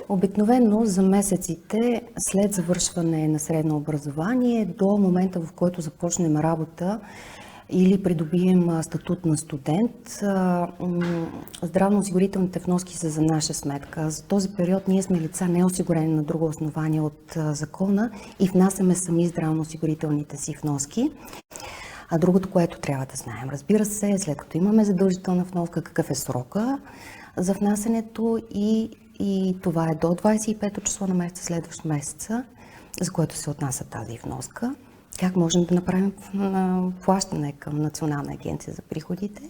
Обикновено за месеците след завършване на средно образование до момента, в който започнем работа или придобием статут на студент, здравноосигурителните вноски са за наша сметка. За този период ние сме лица неосигурени на друго основание от закона и внасяме сами здравноосигурителните си вноски. А другото, което трябва да знаем, разбира се, след като имаме задължителна вноска, какъв е срока за внасянето и това е до 25-то число на месеца, следващ месеца, за което се отнася тази вноска. Как можем да направим плащане към Национална агенция за приходите?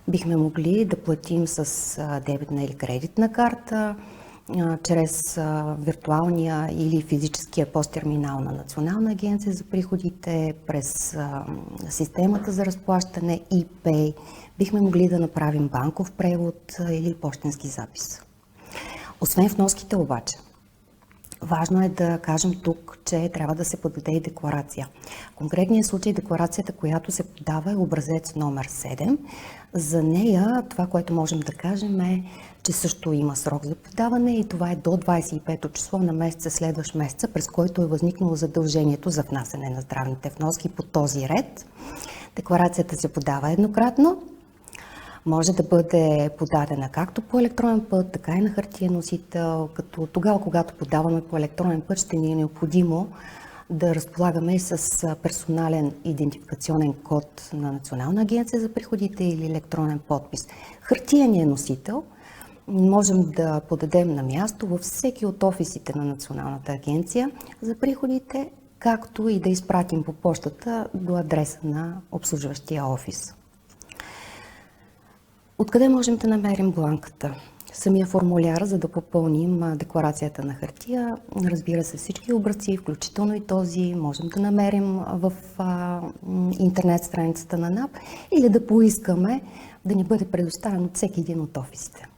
Бихме могли да платим с дебитна или кредитна карта, чрез виртуалния или физическия посттерминал на Национална агенция за приходите, през системата за разплащане ePay. Бихме могли да направим банков превод или пощенски запис. Освен вноските обаче, важно е да кажем тук, че трябва да се подаде и декларация. В конкретния случай декларацията, която се подава, е образец номер 7. За нея това, което можем да кажем е, че също има срок за подаване и това е до 25-то число на месеца, следващ месеца, през който е възникнало задължението за внасяне на здравните вноски по този ред. Декларацията се подава еднократно. Може да бъде подадена както по електронен път, така и на хартиен носител, като тогава, когато подаваме по електронен път, ще ни е необходимо да разполагаме с персонален идентификационен код на Национална агенция за приходите или електронен подпис. Хартиеният носител можем да подадем на място във всеки от офисите на Националната агенция за приходите, както и да изпратим по почтата до адреса на обслужващия офис. Откъде можем да намерим бланката? Самия формуляр, за да попълним декларацията на хартия. Разбира се, всички образци, включително и този, можем да намерим в интернет страницата на НАП или да поискаме да ни бъде предоставен от всеки един от офисите.